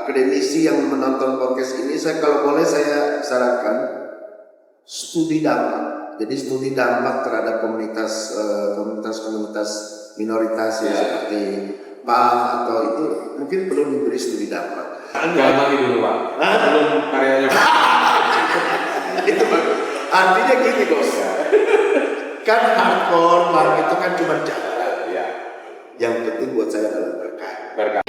akademisi yang menonton podcast ini, kalau boleh saya sarankan studi dampak. Jadi studi dampak terhadap komunitas minoritas ya, seperti PAM atau itu mungkin perlu diberi studi dampak. Jangan mati dulu Pak, belum karyanya. Itu artinya gini bos, kan hardcore punk itu kan cuma cara. Ya. Yang penting buat saya adalah berkah.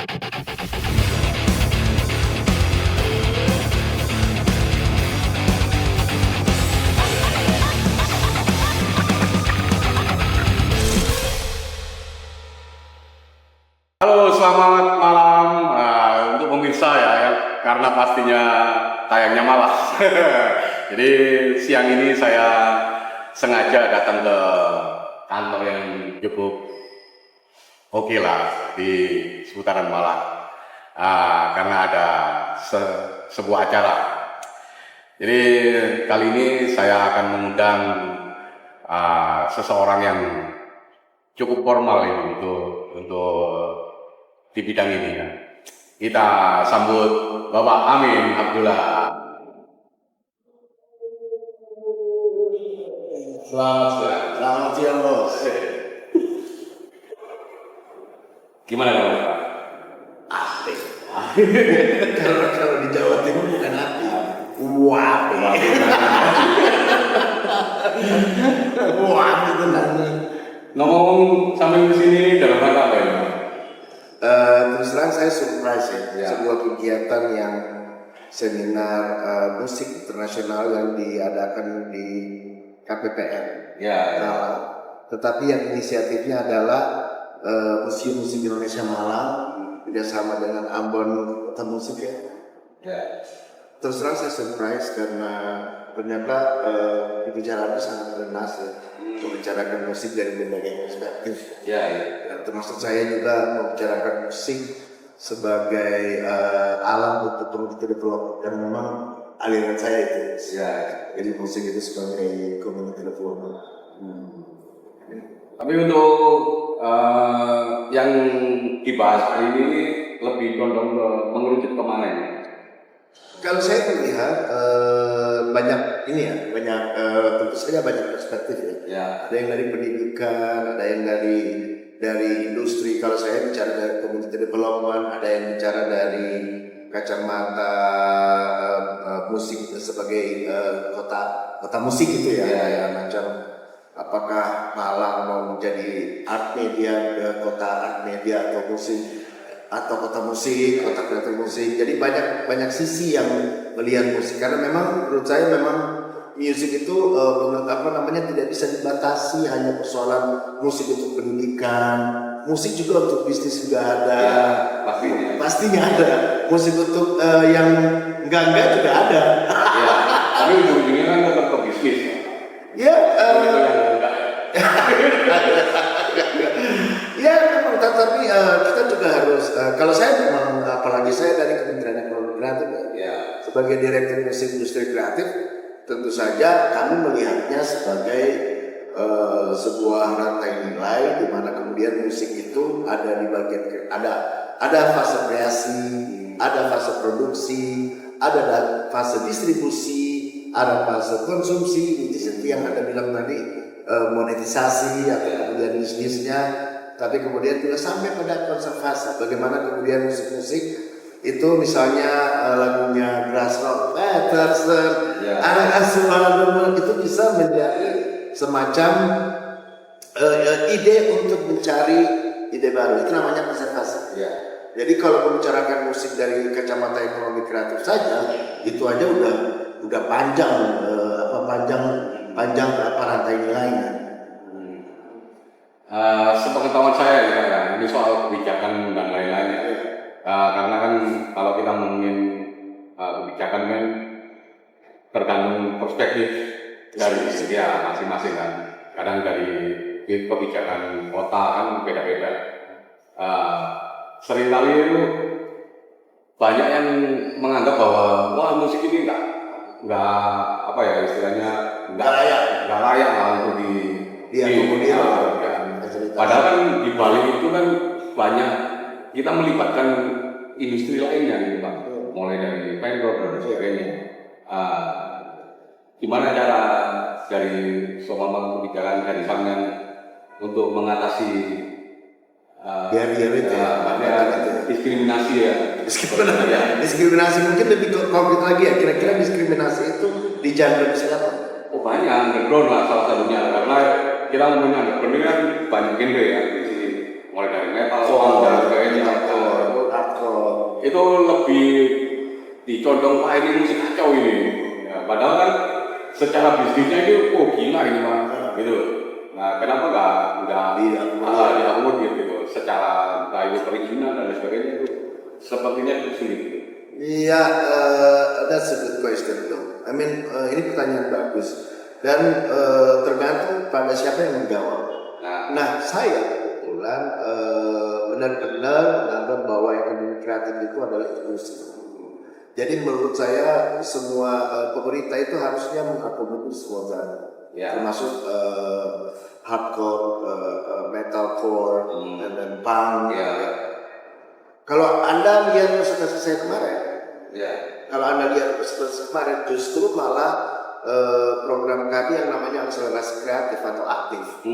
Halo, selamat malam untuk pemirsa ya, karena pastinya tayangnya malam. Jadi siang ini saya sengaja datang ke kantor yang cukup oke lah di seputaran Malang, karena ada sebuah acara. Jadi kali ini saya akan mengundang seseorang yang cukup formal ini untuk di bidang ini ya. Kita sambut Bapak Amin Abdullah. Selamat siang bos. Gimana kamu Pak? Asik. Kalau di Jawa Timur bukan hati. Wah, wah itu nanti. Ngomong sambil di sini dalam rangka apa ya? Terus terang saya surprise ya. Sebuah kegiatan yang seminar musik internasional yang diadakan di KPPN. Tetapi yang inisiatifnya adalah Museum Musik Indonesia Malang bersama dengan Ambon Kota Musik ya. Terus terang saya surprise karena ternyata pembicaraan sangat bernas ya. Membicarakan musik dari berbagai perspektif. Termasuk saya juga membicarakan musik sebagai alam untuk community development dan memang aliran saya itu. Jadi musik itu sebagai community development. Tapi untuk yang dibahas hari ini lebih condong ke mengerucut kemana ini? Kalau saya melihat banyak tentu saja banyak perspektif ya. Ada yang dari pendidikan, ada yang dari industri. Kalau saya bicara dari community development, ada yang bicara dari kacamata musik sebagai kota musik gitu ya. Macam apakah Malang mau menjadi art media, kota art media atau musik, atau kota musik, kota kreatif musik. Jadi banyak sisi yang melihat musik karena memang menurut saya musik itu tidak bisa dibatasi hanya persoalan musik untuk pendidikan. Musik juga untuk bisnis juga ada. Pastinya ada. Musik untuk yang enggak juga ada. Tapi ujung-ujungnya kan tetap ke bisnis. Memang, tapi kita juga harus, kalau saya memang, apalagi saya dari Kementerian Ekonomi Kreatif sebagai Direktur Musik Industri Kreatif, tentu saja kami melihatnya sebagai sebuah rantai nilai di mana kemudian musik itu ada di bagian ada fase kreasi, ada fase produksi, ada fase distribusi, ada fase konsumsi, itu yang Anda bilang tadi monetisasi atau kemudian bisnisnya. Tapi kemudian juga sampai pada konservasi, bagaimana kemudian musik-musik itu misalnya lagunya Grassroot, anak asuhan itu bisa menjadi semacam ide untuk mencari ide baru. Itu namanya konservasi. Jadi kalau membicarakan musik dari kacamata ekonomi kreatif saja, itu aja udah panjang rantai nilainya. Sepengetahuan saya ini soal kebijakan dan lain-lain karena kan kalau kita ngomongin kebijakan kan tergantung perspektif dari masing-masing kan. Kadang dari kebijakan kota kan beda-beda. Seringkali itu banyak yang menganggap bahwa musik ini nggak layak lah untuk diakomodir. Padahal kan di balik itu kan banyak kita melibatkan industri lainnya gitu Pak. mulai dari vendor dan sebagainya. Gimana cara dari Somambang kebijakan dari Samyan untuk mengatasi Biar itu diskriminasi ya? Diskriminasi mungkin lebih konkret lagi ya. Kira-kira diskriminasi itu di genre siapa? Oh banyak, underground lah salah satunya. Karena kita ngomongin underground ini kan banyak genre ya. Mulai dari metal, punk dan sebagainya. Hardcore. Itu lebih dicondong, wah ini musik kacau ini. Ya, padahal kan secara bisnisnya itu, oh gila ini mah, gitu. Nah, kenapa nggak diakomodir gitu? Secara entah itu perizinan dan sebagainya itu sepertinya itu sulit. Iya, that's a good question though. I mean, ini pertanyaan bagus dan tergantung pada siapa yang menjawab. Nah, saya kebetulan benar-benar menganggap bahwa ekonomi kreatif itu adalah industri. Jadi menurut saya semua pemerintah itu harusnya mengakomodir semua genre, termasuk hardcore, metalcore, dan punk. Kalau Anda lihat presentasi saya kemarin, justru malah program kami yang namanya akselerasi kreatif atau aktif,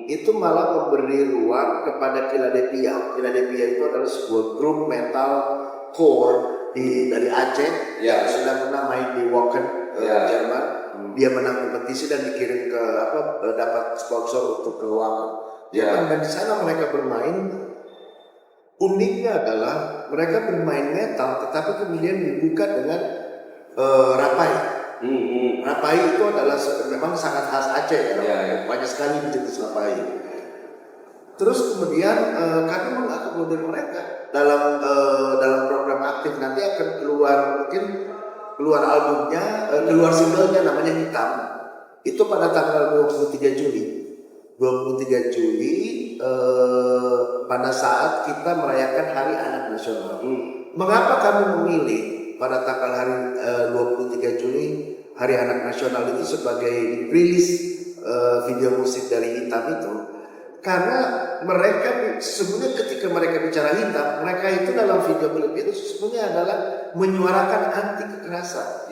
itu malah memberi ruang kepada Philadelphia. Philadelphia itu adalah sebuah grup metal core dari Aceh yang sudah pernah main di Wacken, Jerman. Dia menang kompetisi dan dikirim ke dapat sponsor untuk ke Wacken. Dan di sana mereka bermain. Uniknya adalah mereka bermain metal, tetapi kemudian dibuka dengan rapai. Rapai itu adalah memang sangat khas Aceh ya. Banyak sekali jenis rapai. Terus kemudian kami mengakomodir mereka dalam program aktif. Nanti akan keluar albumnya, keluar singlenya namanya Hitam. Itu pada tanggal 23 Juli. 23 Juli pada saat kita merayakan Hari Anak Nasional. Mengapa kami memilih pada tanggal hari 23 Juli Hari Anak Nasional itu sebagai rilis video musik dari Hitam itu? Karena mereka sebenarnya ketika mereka bicara hitam, mereka itu dalam video klip itu sesungguhnya adalah menyuarakan anti kekerasan.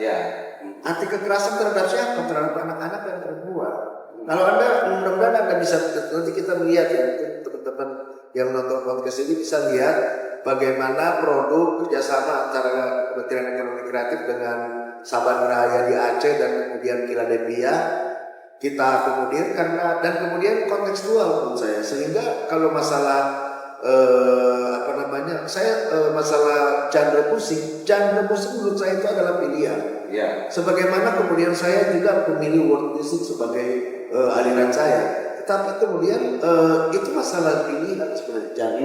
Anti kekerasan terhadap siapa? Terhadap anak-anak dan perempuan. Kalau Anda mudah-mudahan Anda bisa nanti kita melihat ya, teman-teman yang nonton podcast ini bisa lihat bagaimana produk kerjasama antara Kementerian Ekonomi Kreatif dengan Saban Raya di Aceh dan kemudian Philadelphia kita akomodir karena dan kemudian kontekstual menurut saya, sehingga kalau masalah masalah genre musik menurut saya itu adalah pilihan. Sebagaimana kemudian saya juga memilih world music sebagai aliran saya, tetapi kemudian itu masalah pilihan sebenarnya.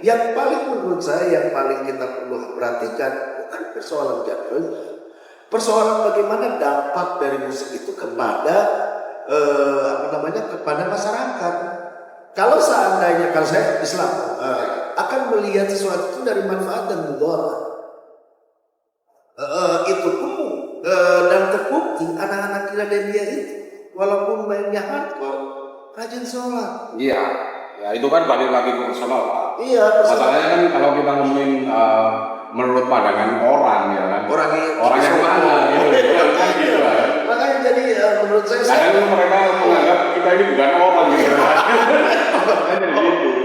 Yang paling menurut saya yang paling kita perlu perhatikan bukan persoalan genre, persoalan bagaimana dampak dari musik itu kepada kepada masyarakat. Kalau seandainya kalau saya Islam akan melihat sesuatu itu dari manfaat dan mudarat, itu pun dan terbukti anak-anak Philadelphia itu walaupun mainnya hardcore rajin sholat. Ya itu kan balik lagi ke personal Pak. Masalahnya kan kalau kita ngomongin menurut pandangan orang ya kan. Orang yang mana gitu. Makanya jadi menurut saya kadang mereka menganggap kita ini bukan orang gitu.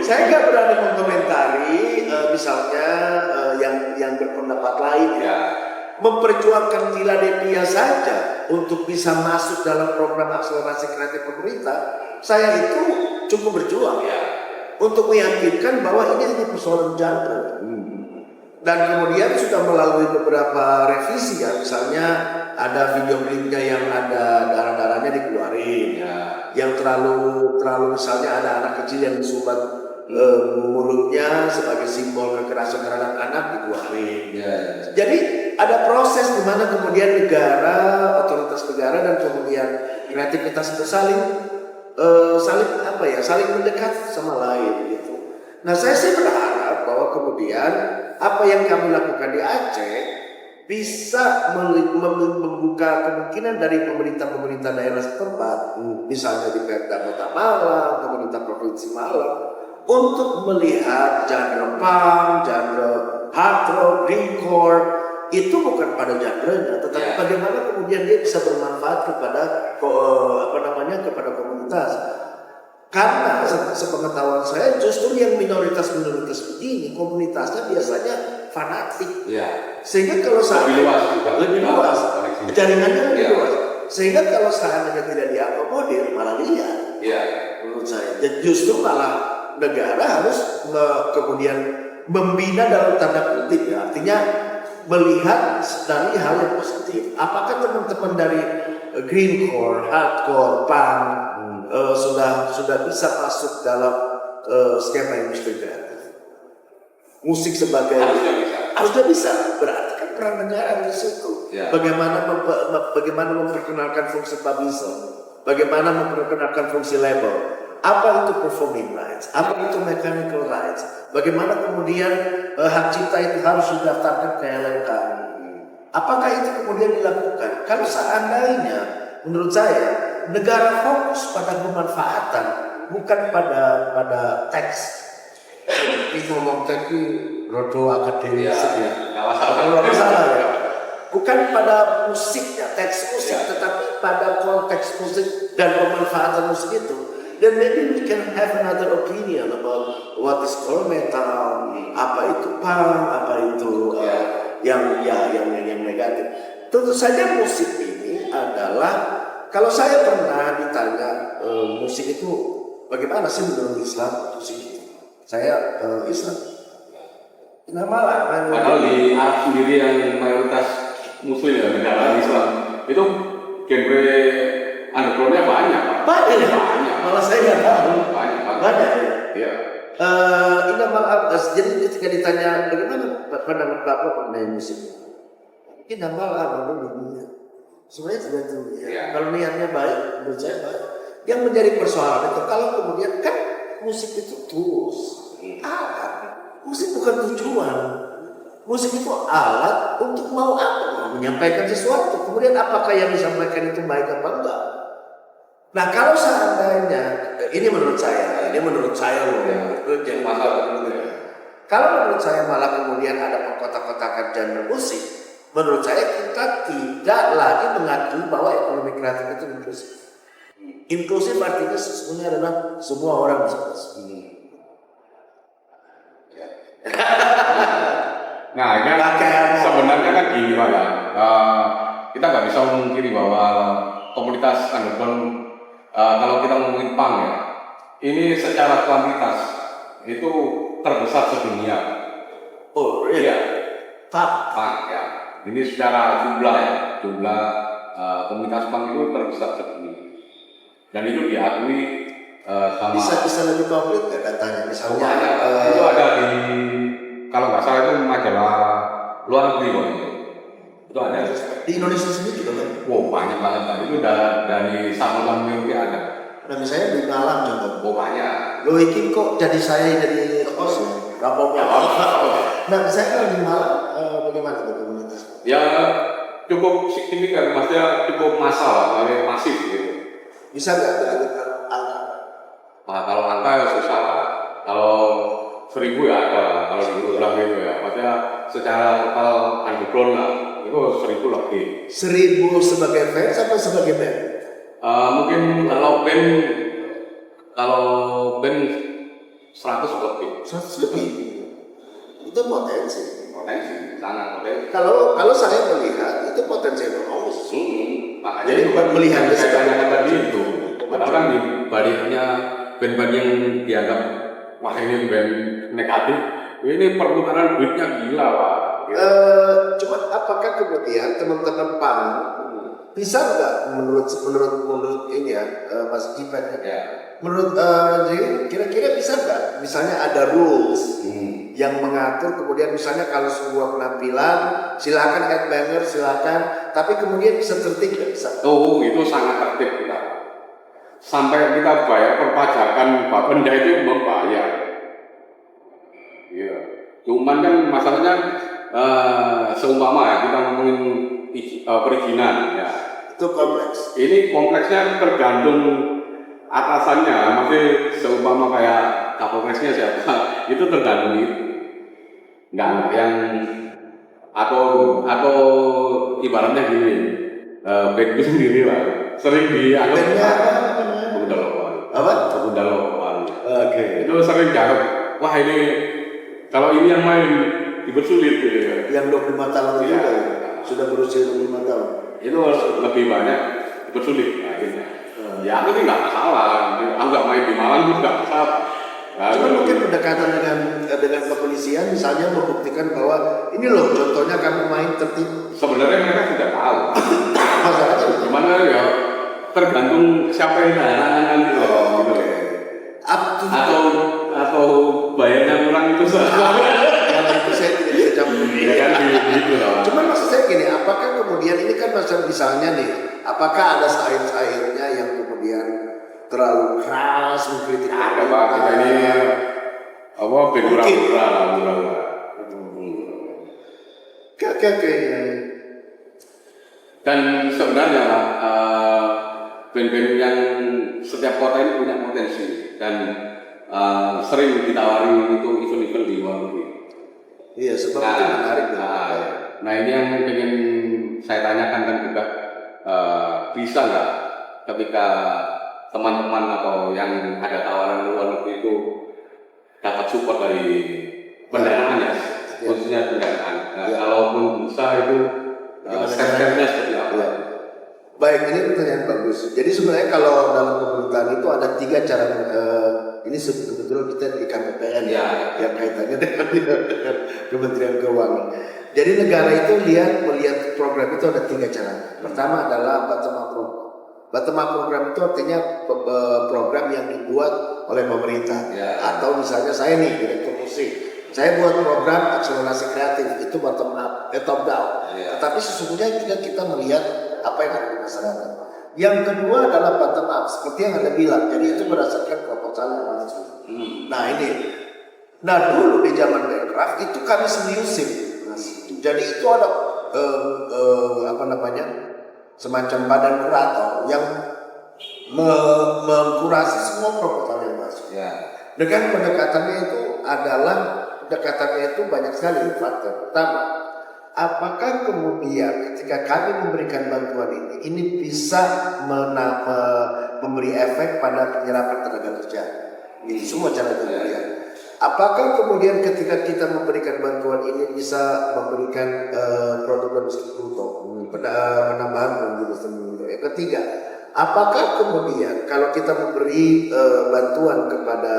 Saya nggak berani mengomentari misalnya yang berpendapat lain memperjuangkan Philadelphia saja untuk bisa masuk dalam program akselerasi kreatif pemerintah. Saya itu cukup berjuang untuk meyakinkan bahwa ini hanya persoalan genre. Dan kemudian sudah melalui beberapa revisi misalnya ada video klipnya yang ada darah-darahnya dikeluarin yang terlalu misalnya ada anak kecil yang disumbat mulutnya sebagai simbol kekerasan terhadap anak dikeluarin. Jadi ada proses di mana kemudian negara, otoritas negara dan kemudian kreativitas itu saling mendekat sama lain gitu. Nah saya sih berharap bahwa kemudian apa yang kami lakukan di Aceh bisa membuka kemungkinan dari pemerintah daerah setempat, misalnya di Pemda Kota Malang, pemerintah Provinsi Malang, untuk melihat genre punk, genre hard rock, grindcore itu bukan pada genre-nya, tetapi bagaimana kemudian dia bisa bermanfaat kepada kepada komunitas. Karena sepengetahuan saya justru yang minoritas begini komunitasnya biasanya fanatik. Sehingga kalau lebih luas, jaringannya lebih luas. Sehingga kalau seandainya tidak diakomodir malah liar. Menurut saya. Dan justru malah negara harus kemudian membina dalam tanda kutip ya. Artinya melihat dari hal yang positif. Apakah teman-teman dari greencore, hardcore, punk sudah bisa masuk dalam skema industri kreatif? Musik sebagai harusnya bisa. Berarti kan peran negara di situ. Bagaimana memperkenalkan fungsi publisher, bagaimana memperkenalkan fungsi label, apa itu performing rights, apa itu mechanical rights, bagaimana kemudian hak cipta itu harus didaftarkan ke LMK. Apakah itu kemudian dilakukan? Kalau seandainya menurut saya negara fokus pada pemanfaatan bukan pada teks. Ini ngomong tadi rodo akademis kalau salah ya. Bukan pada musiknya, teks musik, tetapi pada konteks musik dan pemanfaatan musik itu. Then maybe we can have another opinion about what is core metal, apa itu punk, apa itu yang negatif. Tentu saja musik ini adalah, kalau saya pernah ditanya musik itu bagaimana sih menurut Islam musik itu, saya Islam. Padahal di Arab sendiri yang mayoritas Muslim ya, negara Islam itu genre undergroundnya banyak. Malah saya nggak tahu. Banyak ya. Jadi ketika ditanya bagaimana pandangan Bapak mengenai musik, Inamal Amal sebenarnya tergantung ya. Kalau niatnya baik, menurut saya baik. Yang menjadi persoalan itu kalau kemudian kan musik itu tools, alat. Musik bukan tujuan. Musik itu alat untuk mau apa? Menyampaikan sesuatu. Kemudian apakah yang disampaikan itu baik apa enggak? Nah kalau seandainya, ini menurut saya loh. Kalau menurut saya malah kemudian ada pengkotak-kotakan genre musik, menurut saya kita tidak lagi mengakui bahwa ekonomi kreatif itu inklusif. Inklusif artinya sesungguhnya adalah semua orang bisa masuk. Nah, sebenarnya kan gini Pak ya, kita nggak bisa memungkiri bahwa komunitas underground, kalau kita ngomongin punk ya, ini secara kuantitas itu terbesar sedunia. Oh iya, punk ya. Ini secara jumlah komunitas punk itu terbesar sedunia. Dan itu diakui sama. Bisa lebih konkret nggak datanya? Misalnya itu ada di, kalau nggak salah itu majalah luar negeri loh itu ada di Indonesia sendiri juga kan? Wow, banyak banget kan. Itu dari Sabang Merauke ada. Nah misalnya di Malang contoh. Oh banyak. Lo ini kok jadi saya jadi host rapopnya. Nah misalnya kalau di Malang bagaimana tuh komunitas? Ya cukup signifikan, maksudnya cukup massal, masif gitu. Bisa nggak angka? Nah, kalau angka ya susah. Kalau 1000 ya ada, kalau diulang gitu ya. Maksudnya secara total underground lah, itu 1000 lebih. 1000 sebagai fans atau sebagai band? Mungkin kalau band 100 lebih. 100 lebih. Itu potensi sangat potensi. Kalau saya melihat itu potensi ekonomis. Makanya jadi melihat saya tadi itu. Padahal kan di baliknya band-band yang dianggap wah ini band negatif, ini perputaran duitnya gila Pak. Cuma apakah kemudian teman-teman PAN bisa nggak menurut ini ya Mas Ivan ya? Menurut jadi kira-kira bisa nggak? Misalnya ada rules yang mengatur kemudian misalnya kalau sebuah penampilan silakan headbanger silakan, tapi kemudian bisa tertib nggak bisa? Oh itu sangat tertib kita. Sampai kita bayar perpajakan Bapenda itu membayar. Iya. Cuman kan masalahnya seumpama ya kita ngomongin perizinan ya. Itu kompleks. Ini kompleksnya tergantung atasannya, masih seumpama kayak kapolresnya siapa, itu tergantung itu. Nggak yang atau ibaratnya gini, bandku sendiri lah sering dianggap Bandnya apa? Begundalo. Oke. Itu sering dianggap, wah ini kalau ini yang main dipersulit gitu ya. Yang 25 tahun itu Iya. sudah berusia 25 tahun. Itu lebih banyak dipersulit akhirnya. Ya aku sih nggak masalah, aku nggak main di Malang pun nggak masalah. Nah, Cuma mungkin pendekatan dengan kepolisian misalnya membuktikan bahwa ini loh contohnya kamu main tertib. sebenarnya mereka sudah tahu. Masalahnya Gimana ya? Tergantung siapa yang nahan gitu. oke. Atau bayarnya kurang itu saja. Karena itu saya tidak bisa campur. Ya kan gitu lah. Cuman maksud saya gini, apakah kemudian ini kan misalnya nih, apakah ada syair-syairnya yang kemudian terlalu keras mengkritik? Ada Pak, kita ini apa berpura-pura lah. Oke. Dan sebenarnya band-band yang setiap kota ini punya potensi dan sering ditawari itu event-event di luar negeri. Iya, sebab itu menarik. Nah ini yang ingin saya tanyakan kan juga, bisa nggak ketika teman-teman atau yang ada tawaran luar negeri itu dapat support dari pendanaan ya, khususnya pendanaan. Nah, kalaupun bisa itu step-stepnya seperti apa? Ya. Baik, ini pertanyaan bagus. Jadi sebenarnya kalau dalam pemerintahan itu ada 3 cara. Ini kebetulan kita di KPPN Ya. yang kaitannya dengan Kementerian Keuangan. Jadi negara itu melihat program itu ada 3 cara. Pertama adalah bottom up program. Bottom up program itu artinya program yang dibuat oleh pemerintah. Ya. Atau misalnya saya nih direktur musik, saya buat program akselerasi kreatif, itu bottom up, top down. Ya. Tetapi sesungguhnya juga kita melihat apa yang ada di masyarakat. Yang kedua adalah bottom up, seperti yang Anda bilang. Jadi itu berdasarkan proposal yang langsung. Nah ini, dulu di zaman Bancroft itu kami seriusin. Jadi itu ada semacam badan kurator yang mengkurasi semua proposal yang masuk. Ya. Dengan pendekatannya itu banyak sekali faktor. Pertama, apakah kemudian ketika kami memberikan bantuan ini bisa memberi efek pada penyerapan tenaga kerja? Ini semua cara dilihat. Apakah kemudian ketika kita memberikan bantuan ini bisa memberikan produk domestik bruto, penambahan produk domestik bruto? Yang ketiga, apakah kemudian kalau kita memberi bantuan kepada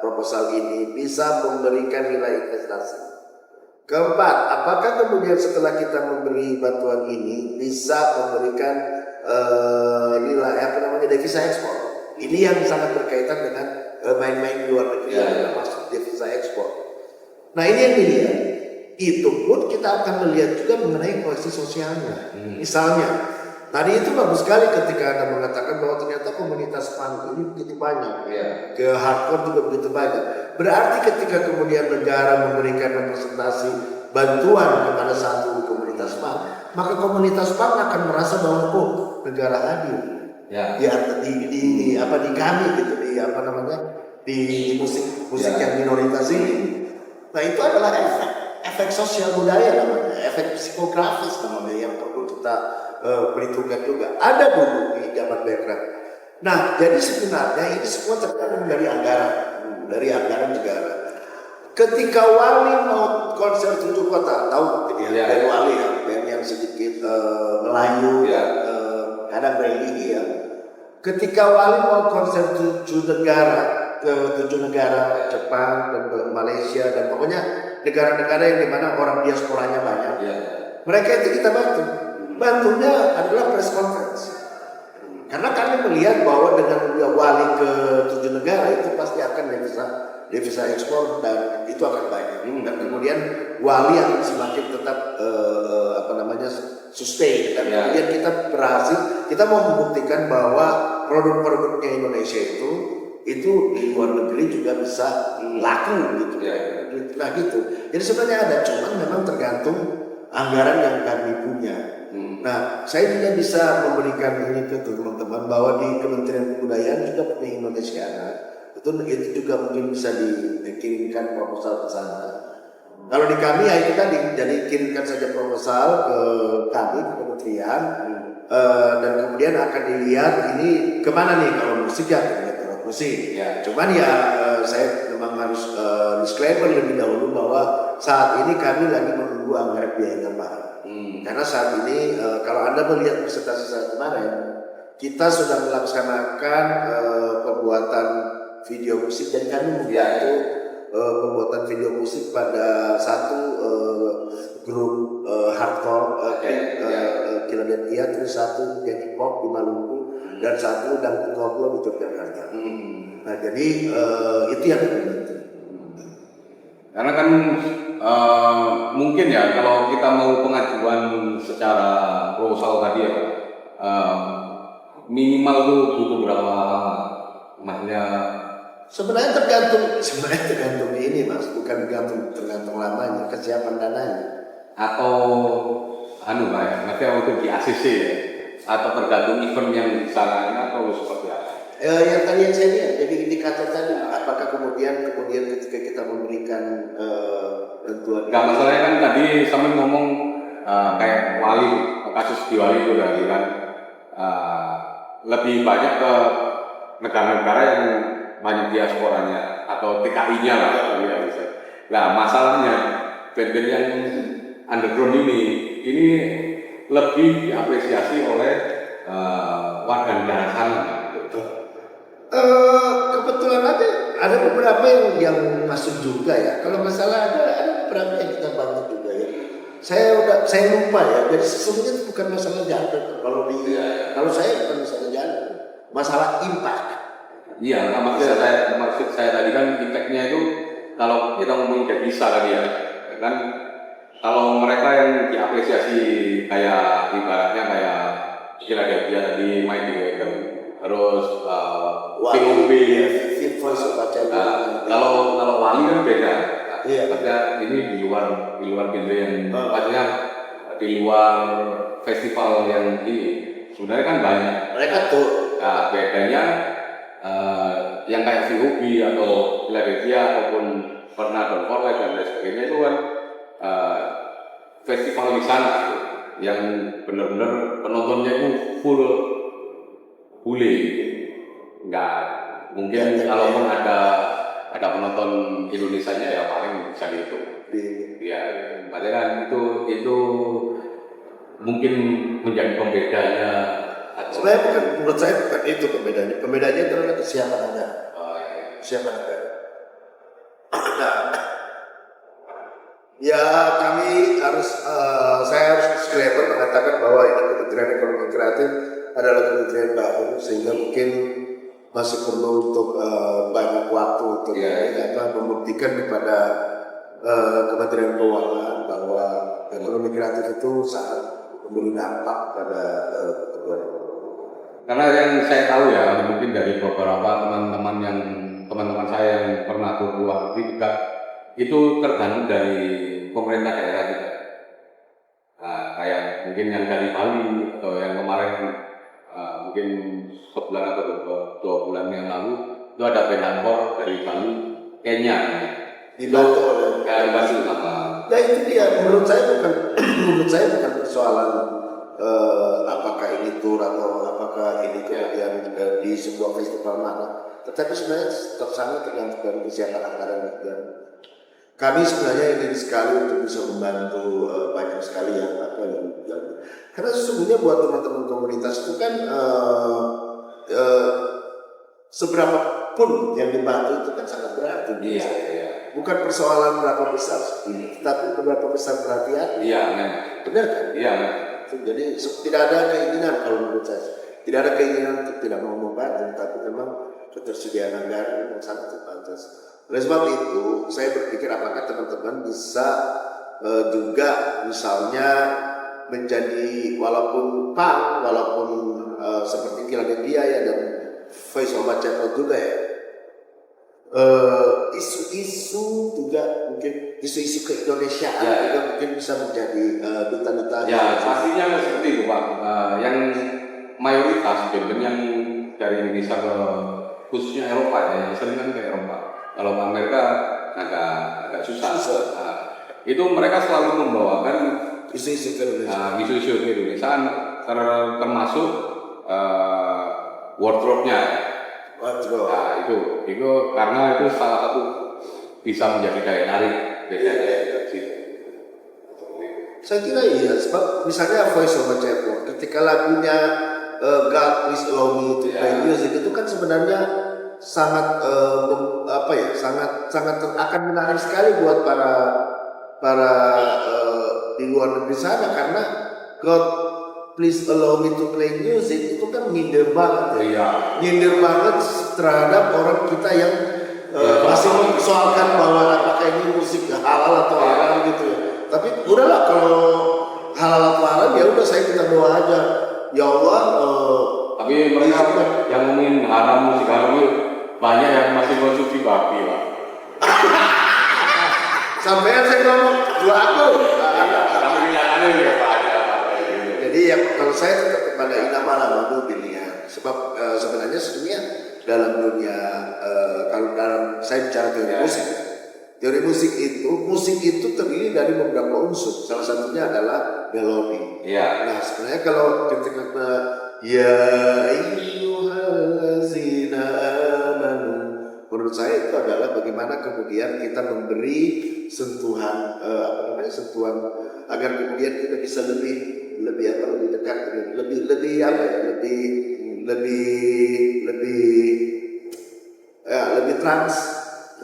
proposal ini bisa memberikan nilai investasi? Keempat, apakah kemudian setelah kita memberi bantuan ini bisa memberikan nilai devisa ekspor? Ini yang sangat berkaitan dengan main-main di luar negeri yang masuk devisa ekspor. Nah ini yang dilihat. Itu pun kita akan melihat juga mengenai kohesi sosialnya. Misalnya, tadi itu bagus sekali ketika Anda mengatakan bahwa ternyata komunitas punk ini begitu banyak, ke hardcore juga begitu banyak. Berarti ketika kemudian negara memberikan representasi bantuan kepada satu komunitas punk, maka komunitas punk akan merasa bahwa negara hadir di kami gitu, di musik yang minoritas ini. Nah itu adalah efek sosial budaya namanya, efek psikografis namanya yang perlu kita perhitungkan juga. Ada dulu di zaman background. Nah, jadi sebenarnya ini semua tergantung dari anggaran negara. Ketika Wali mau konser 7 kota, tahu dari Wali band yang sedikit Melayu, kadang religi ya. Ketika Wali mau konser 7 negara, Jepang dan Malaysia dan pokoknya negara-negara yang dimana orang diasporanya banyak, mereka itu kita bantu. Bantunya adalah press conference. Karena kami melihat bahwa dengan Wali ke 7 negara itu pasti akan devisa ekspor dan itu akan banyak. Dan kemudian Wali akan semakin tetap sustain. Dan kemudian kita berhasil, kita mau membuktikan bahwa produk-produknya Indonesia itu di luar negeri juga bisa laku gitu. Nah gitu. Jadi sebenarnya ada, cuman memang tergantung anggaran yang kami punya. Nah, saya juga bisa memberikan ini ke teman-teman bahwa di Kementerian Kebudayaan juga punya Indonesia. Itu juga mungkin bisa dikirimkan proposal ke sana. Kalau di kami ya itu tadi, jadi kirimkan saja proposal ke kami, ke kementerian, dan kemudian akan dilihat ini kemana nih kalau musik ya ke musik. Ya. Cuman ya saya memang harus disclaimer lebih dahulu bahwa saat ini kami lagi menunggu anggaran biaya tambahan. Karena saat ini kalau Anda melihat presentasi saya kemarin, kita sudah melaksanakan pembuatan video musik dan kami membantu pembuatan video musik pada satu grup hardcore Kiladentia, terus satu jadi pop di Maluku dan satu dan koplo di Yogyakarta. Nah jadi itu yang kita. Karena kan mungkin ya kalau kita mau pengajuan secara proposal tadi ya, minimal tuh butuh berapa lama? Maksudnya Sebenarnya tergantung ini Mas, bukan tergantung lamanya, kesiapan dananya. Atau anu lah ya, maksudnya untuk di ACC ya, atau tergantung event yang disalahkan atau seperti apa? Yang tadi yang saya lihat, jadi indikator tadi, apakah kemudian ketika kita memberikan bantuan. Nggak, masalahnya kan tadi sampai ngomong kayak Wali, kasus di Wali itu tadi kan lebih banyak ke negara-negara yang banyak diasporanya atau TKI-nya lah ya bisa. Nah masalahnya band-band yang underground ini lebih diapresiasi oleh warga negara sana. Kebetulan ada beberapa yang masuk juga ya. Kalau masalah ada beberapa yang kita bantu juga ya. Saya lupa ya. Jadi sesungguhnya itu bukan masalah jantung. Kalau saya bukan masalah jantung, masalah impact. Iya, maksud saya tadi kan impactnya itu kalau kita ngomongin devisa tadi ya, kan kalau mereka yang diapresiasi kayak ibaratnya kayak dia tadi main di Wegel, terus POB, Voice of kalau Wali kan beda, iya. maksudnya ini di luar genre yang maksudnya di luar festival yang ini sebenarnya kan banyak. Mereka tuh bedanya yang kayak VOB atau Philadelphia ataupun pernah dan Forward dan lain sebagainya itu kan festival di sana yang benar-benar penontonnya itu full bule, nggak mungkin kalaupun ada penonton Indonesianya ya paling bisa dihitung. Ya, padahal kan itu mungkin menjadi pembedanya. Sebenarnya menurut saya bukan itu pembedanya. Pembedanya adalah kesiapan Anda. Kesiapan Anda. Nah, ya saya harus disclaimer mengatakan bahwa ini Kementerian Ekonomi Kreatif adalah kementerian baru sehingga mungkin masih perlu untuk banyak waktu untuk membuktikan kepada Kementerian Keuangan bahwa ekonomi kreatif itu sangat memberi dampak pada pertumbuhan ekonomi. Karena yang saya tahu ya, mungkin dari beberapa teman-teman saya yang pernah ke luar negeri juga itu tergantung dari pemerintah daerah juga. Nah, kayak mungkin yang dari Bali atau yang kemarin mungkin sebulan atau 2 bulan yang lalu itu ada band hardcore dari Bali, Kenya. Dibantu oleh Bali sama. Nah itu dia menurut saya bukan persoalan apakah ini tour atau apakah ini kemudian di sebuah festival mana, tetapi sebenarnya sangat tergantung dari kesiapan anggaran dan kami sebenarnya ingin sekali untuk bisa membantu banyak sekali yang karena sesungguhnya buat teman-teman komunitas itu kan seberapa pun yang dibantu itu kan sangat berarti. Iya. Bukan persoalan berapa besar, tapi berapa besar perhatian. Iya, benar kan? Iya. Jadi tidak ada keinginan kalau menurut saya, tidak ada keinginan untuk tidak mau membantu, tapi memang ketersediaan anggaran yang sangat terbatas. Oleh sebab itu, saya berpikir apakah teman-teman bisa juga misalnya menjadi walaupun seperti Philadelphia ya dan Voice of Chapel juga ya. Isu-isu juga mungkin isu-isu keindonesiaan juga mungkin bisa menjadi duta-duta. Ya pastinya seperti itu Pak. Yang mayoritas band yang dari Indonesia ke khususnya Eropa ya, yang sering kan ke Eropa. Kalau ke Amerika agak susah. itu mereka selalu membawakan isu-isu Indonesia. isu-isu Indonesia termasuk wardrobe-nya. Wardrobe. Nah, itu karena itu salah satu bisa menjadi daya tarik bedanya. Saya kira iya, sebab misalnya Voice of Cepro, ketika lagunya God Please Allow Me to Play Music itu kan sebenarnya sangat sangat akan menarik sekali buat para di luar negeri sana, karena God Please Allow Me to Play Music itu kan nyindir banget nyindir banget terhadap orang kita yang masih mempersoalkan bahwa apakah ini musik halal atau haram gitu ya. Tapi udahlah, kalau halal atau haram ya udah, saya kita doa aja, ya Allah. Tapi mereka yang ngomongin haram, musik haram itu banyak yang masih konsumsi babi lah. Sampai saya ngomong dua aku. Jadi ya kalau saya tetap kepada inama pilihan, sebab sebenarnya dalam dunia kalau dalam saya bicara teori musik itu terdiri dari beberapa unsur. Salah satunya adalah melodi. Nah sebenarnya kalau ketika ya ayyuhallazina amanu, menurut saya itu adalah bagaimana kemudian kita memberi sentuhan sentuhan agar kemudian kita bisa lebih dekat, lebih trans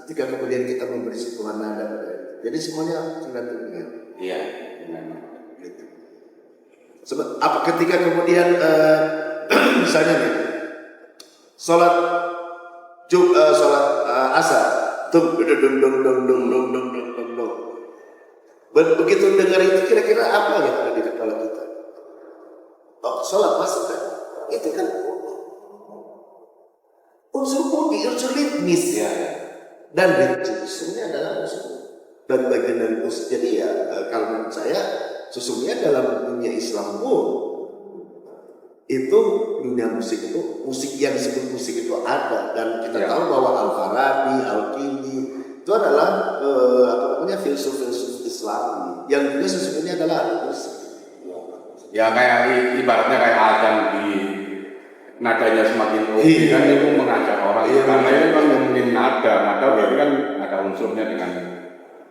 ketika kemudian kita memberi sentuhan nada. Jadi semuanya tergantung dengan gitu. Sebab apa ketika kemudian misalnya nih sholat asar begitu dengar itu kira-kira apa yang ada di kepala kita? Sholat masuk kan? Itu kan unsur ritmis dan ritmisnya adalah unsur dan bagian dari musik. Jadi ya kalau menurut saya sesungguhnya dalam dunia Islam pun itu dunia musik yang disebut musik itu ada, dan kita tahu bahwa Al-Farabi, Al-Kindi itu adalah filsuf Islam yang juga sesungguhnya adalah musik. Ya kayak ibaratnya kayak azan di nadanya semakin oke kan itu mengajak orang karena itu kan ngomongin nada berarti kan ada unsurnya dengan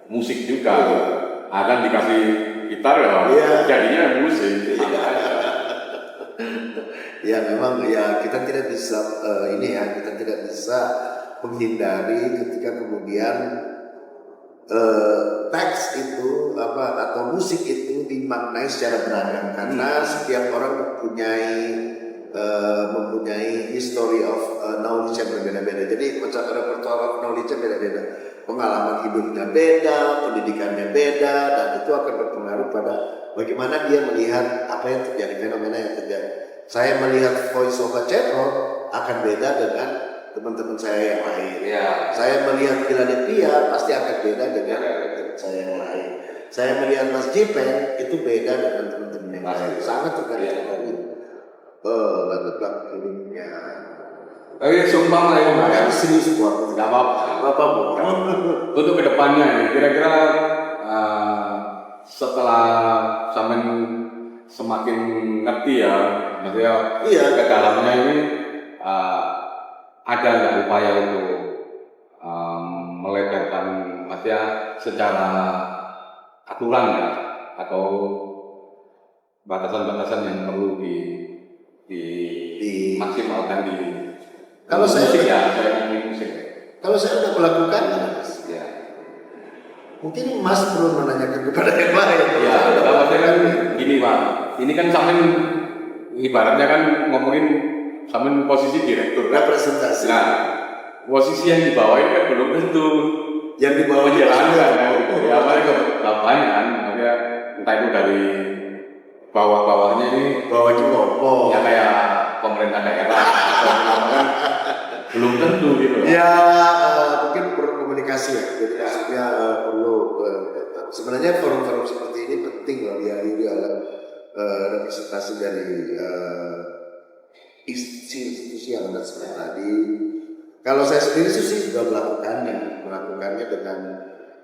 musik juga. Akan dikasih gitar jadinya musik. Ya memang ya kita tidak bisa kita tidak bisa menghindari ketika kemudian teks itu atau musik itu dimaknai secara beragam, karena setiap orang mempunyai history of knowledge yang berbeda-beda. Jadi repertoire of knowledge beda-beda, pengalaman hidupnya beda, pendidikannya beda, dan itu akan berpengaruh pada bagaimana dia melihat apa yang terjadi, fenomena yang terjadi. Saya melihat Voice of Cepro akan beda dengan teman-teman saya yang lain. Saya melihat Philadelphia pasti akan beda dengan teman saya yang lain. Saya melihat Mas Jipen itu beda dengan teman-teman yang lain. Sangat tergantung dari latar hidupnya. Tapi sumpah lah ya, serius buat nggak apa-apa. Untuk kedepannya nih, kira-kira setelah sampai semakin ngerti ya, maksudnya kedalamannya ini ada nggak upaya untuk melebarkan, maksudnya secara aturan ya, atau batasan-batasan yang perlu dimaksimalkan di kalau musik musik. Kalau saya sudah melakukan, mungkin Mas perlu menanyakan kepada yang lain. Maksudnya kan gini Pak, ini kan sampai ibaratnya kan ngomongin sampai posisi direktur representasi. Nah, posisi yang di bawah ini kan belum tentu yang di bawah menjalankan. Apalagi ke lapangan, makanya entah itu dari bawah-bawahnya ini ya kayak pemerintah daerah atau kan belum tentu gitu. Mungkin perlu komunikasi ya. Jadi maksudnya perlu sebenarnya forum-forum seperti ini penting loh, dia adalah representasi dari institusi yang ada seperti tadi. Kalau saya sendiri sih sudah melakukannya dengan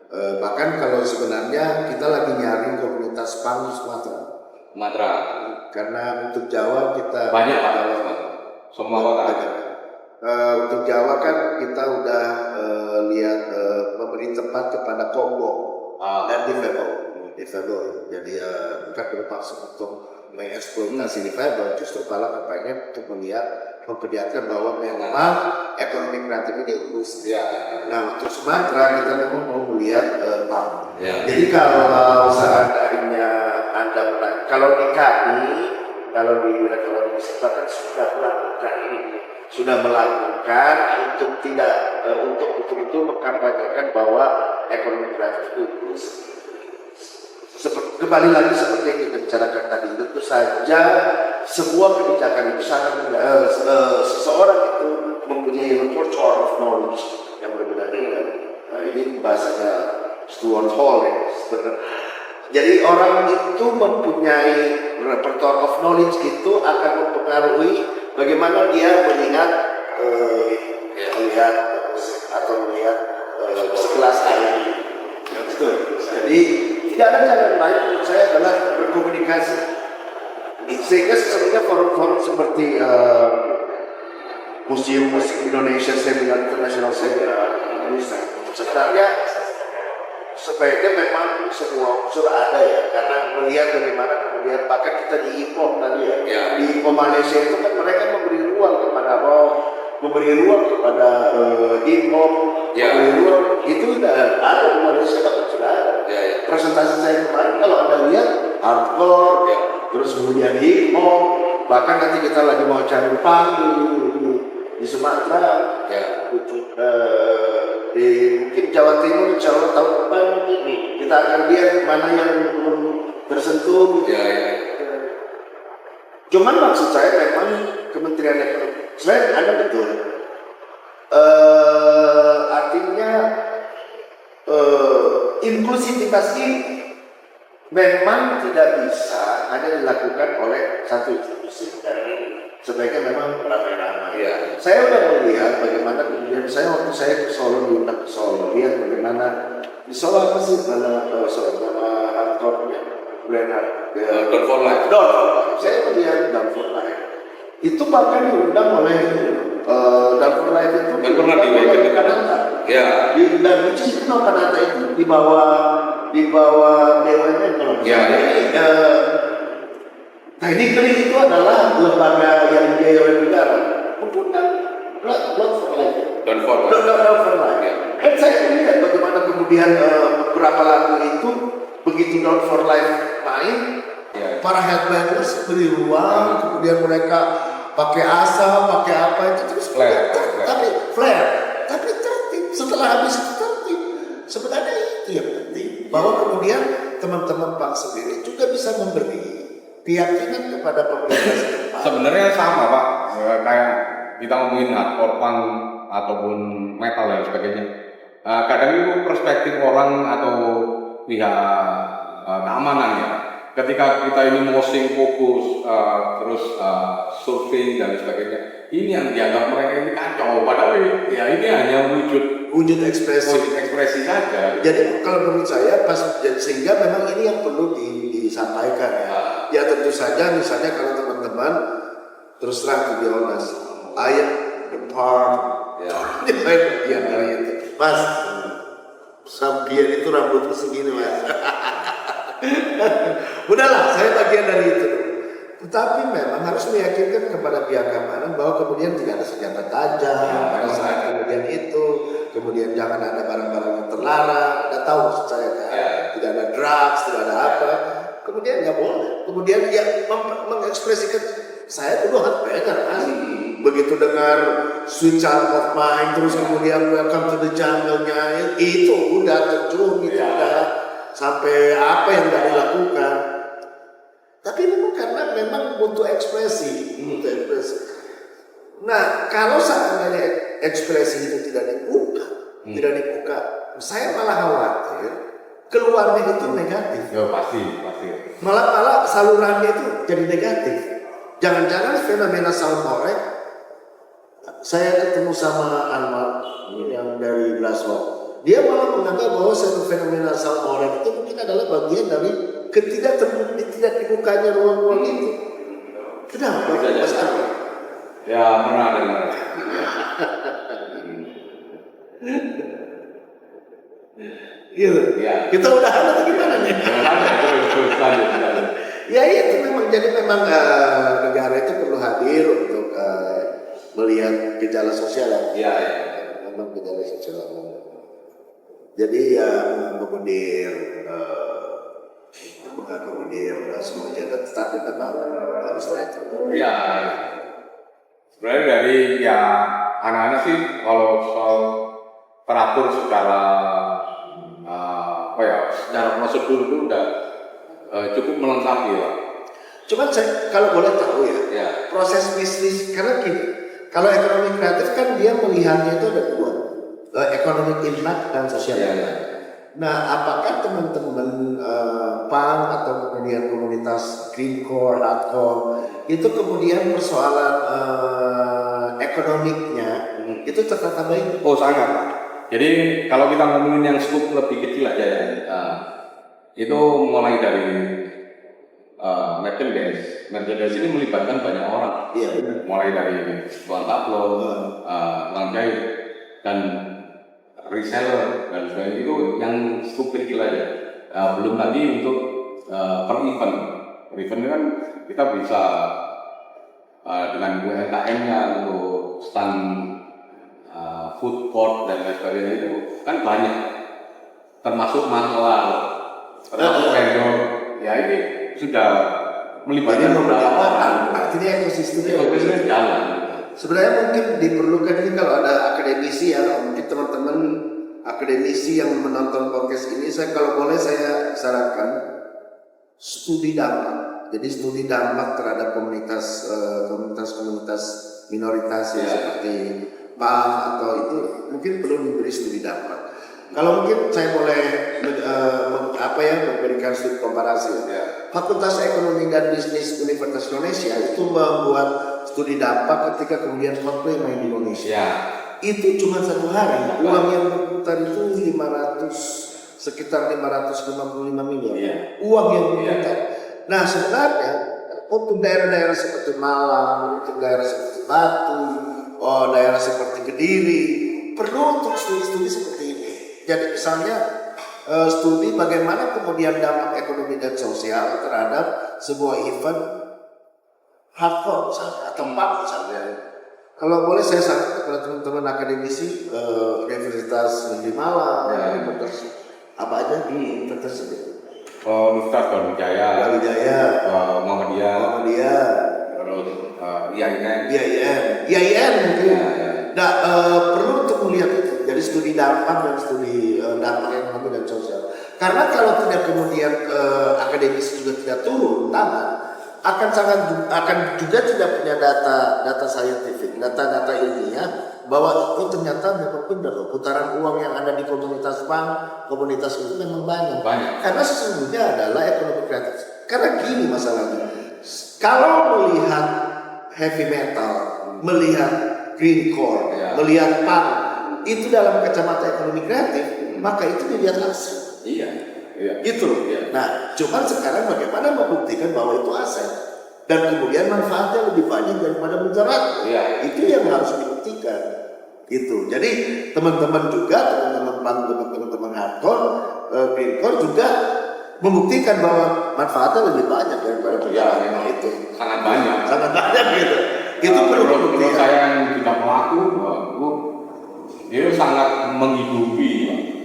Bahkan kalau sebenarnya kita lagi nyari komunitas punk Sumatera. karena untuk Jawa kita Banyak Pak. Semua kota. banyak. Untuk Jawa kan kita udah lihat memberi tempat kepada Kongo dan difabel. Jadi bukan bermaksud untuk mengeksploitasi difabel, justru malah kepengen untuk memperlihatkan bahwa memang ekonomi kreatif ini industri. Nah untuk Sumatera kita memang mau melihat punk. Jadi kalau seandainya Anda kalau di kami, kalau di Reklamasi Wisata kan sudah melakukan untuk tidak untuk betul-betul mengkampanyekan bahwa ekonomi kreatif itu kembali lagi seperti yang kita bicarakan tadi, tentu saja sebuah kebijakan itu sangat seseorang itu mempunyai repertoire of knowledge yang berbeda dengan ini bahasanya Stuart Hall ya sebenarnya. Jadi orang itu mempunyai repertoire of knowledge itu akan mempengaruhi bagaimana dia melihat segelas air. Jadi tidak ada cara lain menurut saya adalah berkomunikasi. Sehingga sebenarnya forum-forum seperti Museum Musik Indonesia Seminar International Seminar sebenarnya sebaiknya memang semua unsur ada ya, karena melihat bagaimana kemudian bahkan kita di IPOM tadi ya. Di IPOM Malaysia itu kan mereka memberi ruang kepada rock, memberi ruang kepada hip hop, memberi ruang itu udah ada di Malaysia kan sudah ada. Presentasi saya kemarin kalau Anda lihat hardcore, terus kemudian hip hop, bahkan nanti kita lagi mau cari punk di Sumatera, di mungkin Jawa Timur, Insya Allah tahun depan ini kita akan lihat mana yang belum tersentuh. Cuman maksud saya memang Kementerian Ekonomi, selain ada betul, artinya inklusivitas ini memang tidak bisa hanya dilakukan oleh satu institusi. Sebaiknya memang ramai-ramai. Saya sudah melihat bagaimana kemudian waktu saya ke Solo, diundang ke Solo, lihat bagaimana di Solo apa sih nama hardcore-nya, Down for Life. Saya melihat Down for Life. Itu bahkan diundang oleh Down for Life itu pernah diundang ke Kanada. Dan itu Kanada itu di bawah BUMN kalau technically itu adalah lembaga yang dibiayai oleh negara. Mengundang Down for Life. Kan saya melihat bagaimana kemudian beberapa lagu itu begitu Down for Life main, para headbangers beri ruang, kemudian mereka pakai asap, pakai apa itu terus flare, tapi tertib. Setelah habis itu tertib. Sebenarnya itu yang penting, bahwa kemudian teman-teman Pak sendiri juga bisa memberi keyakinan kepada pemerintah. Sebenarnya sama Pak, kayak kita ngomongin hardcore punk ataupun metal dan sebagainya. Kadang itu perspektif orang atau pihak keamanan ya. Ketika kita ini mosing fokus, terus surfing dan sebagainya, ini yang dianggap mereka ini kacau. Padahal ya ini hanya wujud ekspresi saja. Jadi kalau menurut saya sehingga memang ini yang perlu disampaikan ya. Ya tentu saja misalnya kalau teman-teman terus terang di honest, I am the part. Ini bagian dari itu. Mas, Sampian itu rambutku segini mas. Udahlah, saya bagian dari itu. Tetapi memang harus meyakinkan kepada pihak keamanan bahwa kemudian tidak ada senjata tajam pada saat kemudian itu, kemudian jangan ada barang-barang yang terlarang. Anda tahu maksud saya kan? Tidak ada drugs, tidak ada apa. Kemudian nggak boleh. Kemudian dia mengekspresikan saya dulu hardbanger kan. Begitu dengar Sweet Child of Mine, terus kemudian Welcome to the Jungle-nya itu udah terjun, itu udah sampai apa yang nggak dilakukan. Tapi memang karena memang butuh ekspresi. Nah, kalau seandainya ekspresi itu tidak dibuka, saya malah khawatir keluarnya itu negatif. Pasti. Malah salurannya itu jadi negatif. Jangan-jangan fenomena salmorek. Saya ketemu sama Anwar yang dari Glasgow. Dia malah menganggap bahwa satu fenomena salmoran itu mungkin adalah bagian dari tidak dibukanya ruang-ruang itu. Kenapa? Mas Arif? Ya pernah dengar. Gitu. Ya. Kita udah atau gimana nih? Ya itu memang negara itu perlu hadir untuk melihat gejala sosial. Ya. Memang gejala sosial. Jadi ya mengakomodir semua jalan, tapi memang harus itu. Ya. Sebenarnya dari ya anak-anak sih kalau soal teratur secara secara prosedur itu udah cukup melengkapi lah. Cuman saya kalau boleh tahu Ya. proses bisnis karena gini, kalau ekonomi kreatif kan dia melihatnya itu ada dua, economic impact dan social impact. Nah, apakah teman-teman PAN atau kemudian komunitas greencore, hardcore itu kemudian persoalan ekonomiknya itu tertata baik? Oh sangat. Jadi kalau kita ngomongin yang skup lebih kecil aja ya, itu mulai dari merchandise ini melibatkan banyak orang. Iya benar. Mulai dari tukang tablo, tukang jahit, dan reseller dan sebagainya itu yang skup kecil aja. Belum lagi untuk per event. Per event kan kita bisa dengan UMKM-nya untuk stand food court dan lain sebagainya itu kan banyak, termasuk manual, termasuk vendor. Ya ini sudah melibatkan beberapa orang. Artinya ekosistemnya jalan. Sebenarnya mungkin diperlukan ini kalau ada akademisi ya, mungkin teman-teman akademisi yang menonton podcast ini, kalau boleh saya sarankan studi dampak. Jadi studi dampak terhadap komunitas minoritas ya, seperti PAM atau itu mungkin perlu diberi studi dampak. Kalau mungkin saya boleh memberikan studi komparasi. Ya. Fakultas Ekonomi dan Bisnis Universitas Indonesia itu membuat studi dampak ketika kemudian Coldplay main di Indonesia. Ya. Itu cuma 1 hari, uang yang berputar itu sekitar 555 miliar. Ya. Uang yang berputar. Nah sebenarnya untuk daerah-daerah seperti Malang, untuk daerah seperti Batu, daerah seperti Kediri, perlu untuk studi-studi seperti ini. Jadi misalnya studi bagaimana kemudian dampak ekonomi dan sosial terhadap sebuah event hardcore misalnya atau punk misalnya. Kalau boleh saya sarankan kepada teman-teman akademisi Universitas Negeri Malang, apa aja tersebut. Universitas Brawijaya, Muhammadiyah, terus IAIN mungkin. Nah, perlu untuk melihat itu. Jadi studi dampak dan studi dampak ekonomi dan sosial. Karena kalau tidak kemudian akademisi juga tidak turun tangan, akan juga tidak punya data saintifik, data ilmiah bahwa ternyata memang benar putaran uang yang ada di komunitas PAN, komunitas itu memang banyak. Karena sesungguhnya adalah ekonomi kreatif. Karena gini masalahnya, kalau melihat heavy metal, melihat greencore, melihat PAN, itu dalam kacamata ekonomi kreatif, maka itu dilihat aset. Iya. Gitu loh. Nah, cuman sekarang bagaimana membuktikan bahwa itu aset dan kemudian manfaatnya lebih banyak daripada mudarat. Itu yang harus dibuktikan. Gitu. Jadi teman-teman teman-teman hardcore, greencore juga membuktikan bahwa manfaatnya lebih banyak daripada mudarat. Itu sangat banyak gitu. Itu perlu menurut saya yang tidak melaku, itu sangat menghidupi,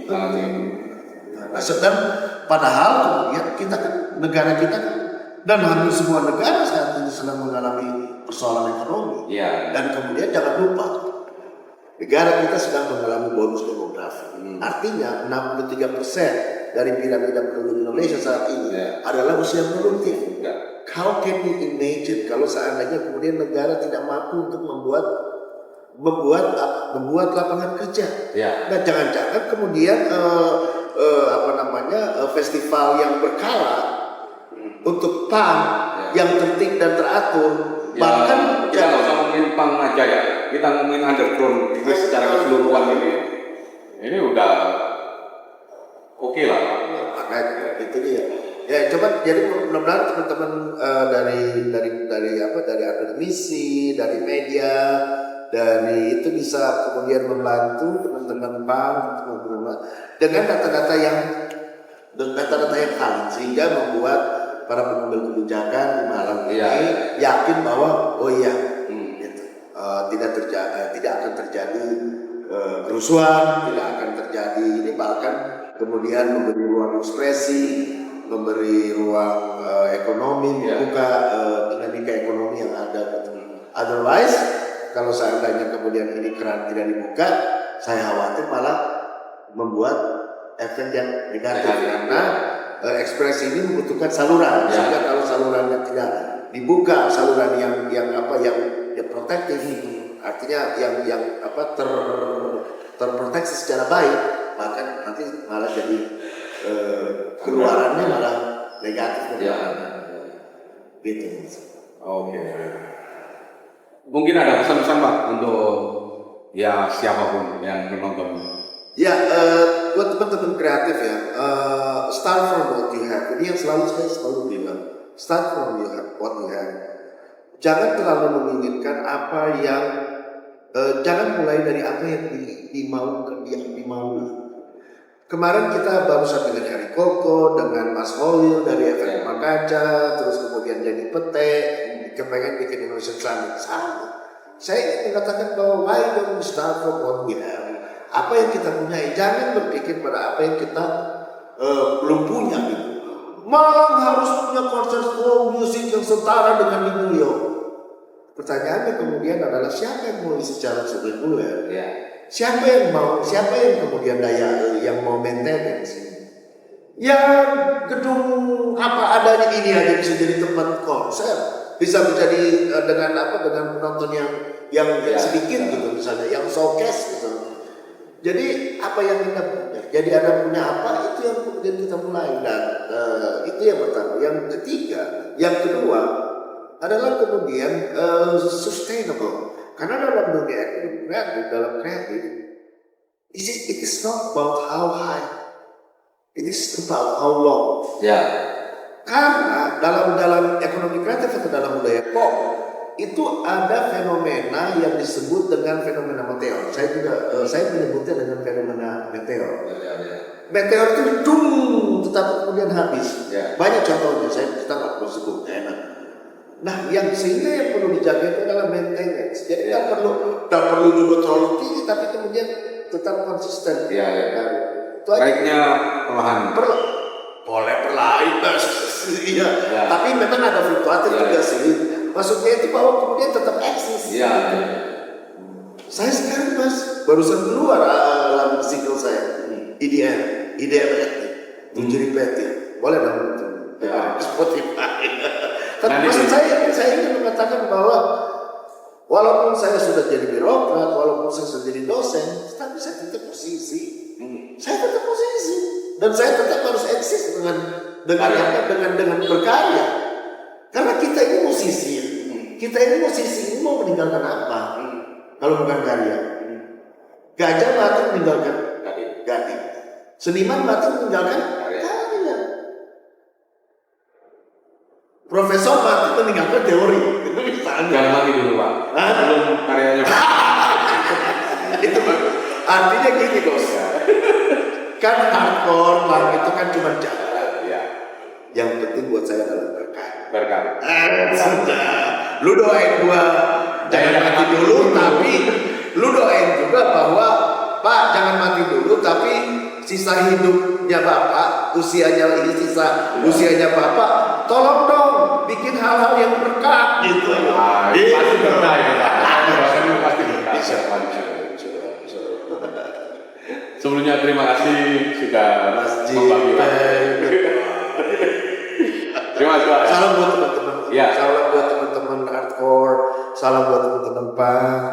sangat menghidupi. Sedang padahal kemudian negara kita dan hampir semua negara saat ini sedang mengalami persoalan ekonomi. Dan kemudian jangan lupa negara kita sedang mengalami bonus demografi. Artinya 63% dari piramida penduduk Indonesia saat ini adalah usia produktif. How can you imagine kalau seandainya kemudian negara tidak mampu untuk membuat lapangan kerja? Nah jangan-jangan kemudian festival yang berkala untuk PAN yang tertib dan teratur, bahkan kita nggak usah ngomongin PAN aja ya, kita ngomongin underground secara keseluruhan ini Ini udah oke lah. Makanya itu dia. Ya coba jadi mudah-mudahan teman-teman dari akademisi, dari media, dari itu bisa kemudian membantu teman-teman bank, teman-teman dengan data-data yang valid sehingga membuat para pengambil kebijakan di malam ini yakin bahwa gitu, tidak akan terjadi kerusuhan, tidak akan terjadi ini, bahkan kemudian memberi ruang ekspresi, memberi ruang ekonomi, membuka dinamika ekonomi yang ada. Otherwise, kalau seandainya kemudian ini keran tidak dibuka, saya khawatir malah membuat efek yang negatif karena ekspresi ini membutuhkan saluran. Sehingga kalau salurannya tidak dibuka, saluran yang protektif, artinya yang terproteksi secara baik, maka nanti malah jadi keluarannya malah negatif. Gitu. Oke. Mungkin ada pesan-pesan Pak untuk ya siapapun yang menonton. Ya, buat teman-teman kreatif ya, start from what you have. Ini yang saya selalu bilang, start from what you have. Jangan terlalu menginginkan apa yang, jangan mulai dari apa yang dimaukan. Kemarin kita barusan dengan Harry Koko, dengan Mas Holil dari Efek Rumah Kaca, terus kemudian jadi Pete, kepengen bikin Indonesian Summit. Saya ingin mengatakan bahwa why don't we start from what we have? Apa yang kita punya, jangan berpikir pada apa yang kita belum punya gitu. Malang harus punya konser musik yang setara dengan di New York. Pertanyaannya kemudian adalah siapa yang mau secara reguler? Siapa yang kemudian yang mau maintenance? Yang gedung apa adanya ini aja bisa jadi tempat konser, bisa menjadi dengan penonton yang sedikit gitu misalnya, yang showcase gitu. Jadi apa yang kita punya? Jadi Anda punya apa? Itu yang kemudian kita mulai. Dan itu yang pertama. Yang ketiga, yang kedua adalah kemudian sustainable. Karena dalam dunia ekonomi, dalam kreatif, it is not about how high, it is about how long. Karena dalam ekonomi kreatif atau dalam budaya pop itu ada fenomena yang disebut dengan fenomena meteor. Saya menyebutnya dengan fenomena meteor. Meteor itu tetapi kemudian habis. Banyak contohnya, kita nggak perlu sebut, enak. Nah, sehingga yang perlu dijaga itu adalah maintenance. Jadi nggak perlu juga terlalu tinggi, tapi kemudian tetap konsisten. Baiknya perlahan. Boleh perlahan, iya. Tapi memang ada fluktuatif juga sih. Maksudnya itu bahwa kemudian tetap eksis. Saya sekarang barusan keluar lagu single saya, IDM Ethnic, Tunjuri Peti. Boleh dong itu Spotify. Tapi maksud saya ingin mengatakan bahwa walaupun saya sudah jadi birokrat, walaupun saya sudah jadi dosen, tapi saya tetap posisi. Dan saya tetap harus eksis dengan berkarya. Karena kita ini musisi. Ini mau meninggalkan apa? Kalau bukan karya. Gajah mati meninggalkan gading. Seniman mati meninggalkan karya. Profesor mati meninggalkan teori. Jangan mati dulu Pak. Belum karyanya. Itu artinya gini bos. Kan hardcore punk itu kan cuma cara. Yang penting buat saya adalah berkah. Sudah. Lu doain gua jangan mati dulu, tapi lu doain juga bahwa Pak jangan mati dulu, tapi sisa hidupnya Bapak, usianya Bapak, tolong dong bikin hal-hal yang berkah gitu. Pasti berkah ya Pak. Pasti berkah. Sebelumnya terima kasih sudah membagi waktu. Terima kasih Pak. Salam buat teman-teman. Salam buat teman-teman hardcore. Salam buat teman-teman punk.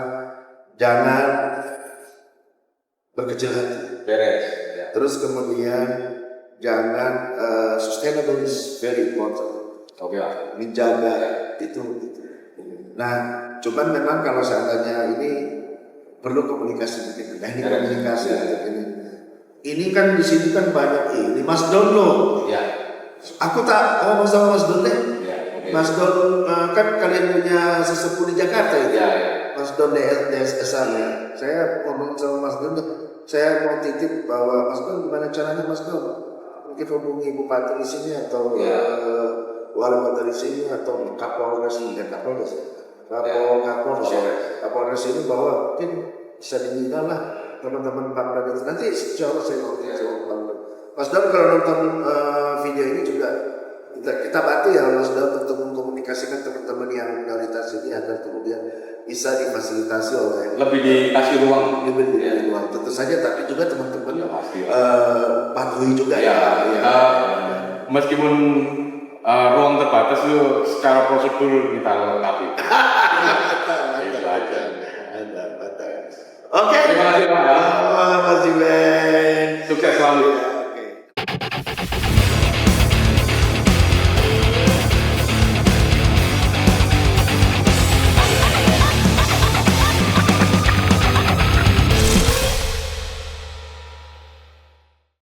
Jangan berkecil hati. Beres. Terus kemudian jangan sustainable is very important. Menjaga itu. Nah, cuman memang kalau seandainya ini perlu komunikasi begitu. Teknik komunikasi untuk ini. ini kan di sini kan banyak ini Mas Don loh. Ya. Aku tak ngomong sama Mas Don deh. Ya. Oke. Mas Don kan kalian punya sesepuh di Jakarta itu. Ya, ya. Mas Don DSSA ya. Saya ngomong sama Mas Don, saya mau titip bahwa Mas Don gimana caranya Mas Don? Mungkin hubungi bupati di sini atau Ya. wali kota di sini atau Kapolres ini Kapolres ini bahwa mungkin bisa diminta lah teman-teman Pamda itu nanti insya Allah saya mau sama Pamda. Mas Don kalau nonton video ini juga kita bantu ya Mas Don untuk mengkomunikasikan teman-teman yang minoritas ini agar kemudian bisa difasilitasi oleh Lebih dikasih ruang. lebih ruang tentu saja, tapi juga teman-teman Ya, pasti. patuhi juga Ya. ya. Meskipun ruang terbatas itu secara prosedur kita lengkapi. Itu aja. Oke. Terima kasih Pak. Ya. Mas Jiben. Sukses selalu.